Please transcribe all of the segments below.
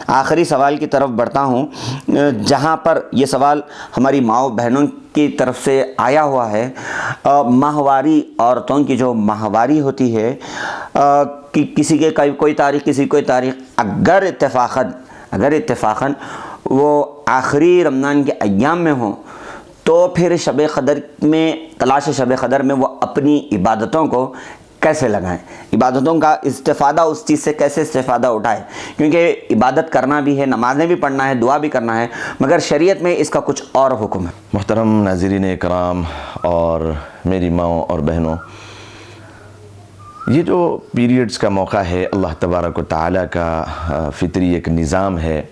آخری سوال کی طرف بڑھتا ہوں، جہاں پر یہ سوال ہماری ماؤں بہنوں کی طرف سے آیا ہوا ہے۔ ماہواری، عورتوں کی جو ماہواری ہوتی ہے، کہ کسی کے کوئی تاریخ، کسی کوئی تاریخ، اگر اتفاقاً وہ آخری رمضان کے ایام میں ہوں تو پھر شب قدر میں، تلاش شب قدر میں وہ اپنی عبادتوں کو کیسے لگائیں، عبادتوں کا استفادہ، اس چیز سے کیسے استفادہ اٹھائیں، کیونکہ عبادت کرنا بھی ہے، نمازیں بھی پڑھنا ہے، دعا بھی کرنا ہے، مگر شریعت میں اس کا کچھ اور حکم ہے۔ محترم ناظرین اکرام اور میری ماؤں اور بہنوں، یہ جو پیریڈز کا موقع ہے اللہ تبارک و تعالیٰ کا فطری ایک نظام ہے،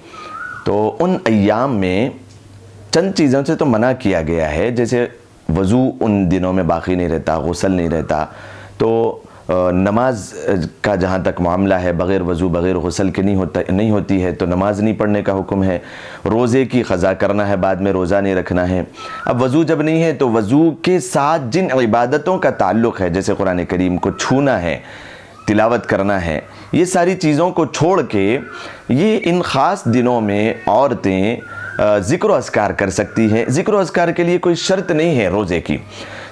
تو ان ایام میں چند چیزوں سے تو منع کیا گیا ہے، جیسے وضو ان دنوں میں باقی نہیں رہتا، غسل نہیں رہتا، تو نماز کا جہاں تک معاملہ ہے بغیر وضو بغیر غسل کے نہیں ہوتی ہے، تو نماز نہیں پڑھنے کا حکم ہے۔ روزے کی قضا کرنا ہے، بعد میں روزہ نہیں رکھنا ہے۔ اب وضو جب نہیں ہے تو وضو کے ساتھ جن عبادتوں کا تعلق ہے، جیسے قرآن کریم کو چھونا ہے، تلاوت کرنا ہے، یہ ساری چیزوں کو چھوڑ کے یہ ان خاص دنوں میں عورتیں ذکر و اذکار کر سکتی ہیں۔ ذکر و اذکار کے لیے کوئی شرط نہیں ہے روزے کی،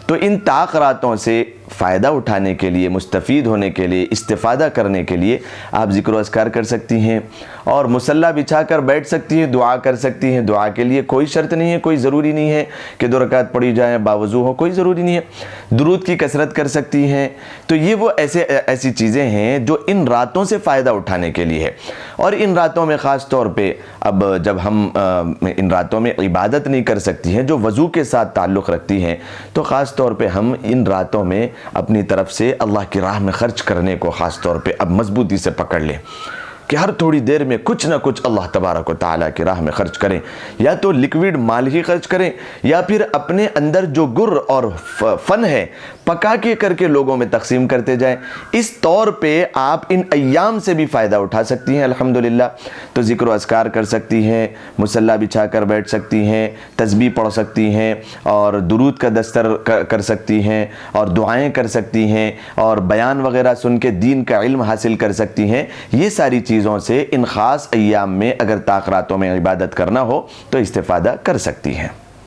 تو ان تاخراتوں سے فائدہ اٹھانے کے لیے، مستفید ہونے کے لیے، استفادہ کرنے کے لیے آپ ذکر و اذکار کر سکتی ہیں، اور مصلی بچھا کر بیٹھ سکتی ہیں، دعا کر سکتی ہیں۔ دعا کے لیے کوئی شرط نہیں ہے، کوئی ضروری نہیں ہے کہ 2 رکعت پڑھی جائیں، باوضو ہو، کوئی ضروری نہیں ہے۔ درود کی کثرت کر سکتی ہیں۔ تو یہ وہ ایسی چیزیں ہیں جو ان راتوں سے فائدہ اٹھانے کے لیے ہے، اور ان راتوں میں خاص طور پہ اب جب ہم ان راتوں میں عبادت نہیں کر سکتی ہیں جو وضو کے ساتھ تعلق رکھتی ہیں، تو خاص طور پہ ہم ان راتوں میں اپنی طرف سے اللہ کی راہ میں خرچ کرنے کو خاص طور پہ اب مضبوطی سے پکڑ لیں کہ ہر تھوڑی دیر میں کچھ نہ کچھ اللہ تبارک و تعالیٰ کی راہ میں خرچ کریں، یا تو لیکوڈ مال ہی خرچ کریں، یا پھر اپنے اندر جو گر اور فن ہے پکا کے کر کے لوگوں میں تقسیم کرتے جائیں۔ اس طور پہ آپ ان ایام سے بھی فائدہ اٹھا سکتی ہیں الحمدللہ۔ تو ذکر و اذکار کر سکتی ہیں، مصلی بچھا کر بیٹھ سکتی ہیں، تسبیح پڑھ سکتی ہیں، اور درود کا دستر کر سکتی ہیں، اور دعائیں کر سکتی ہیں، اور بیان وغیرہ سن کے دین کا علم حاصل کر سکتی ہیں۔ یہ ساری چیزوں سے ان خاص ایام میں اگر تاخراتوں میں عبادت کرنا ہو تو استفادہ کر سکتی ہیں۔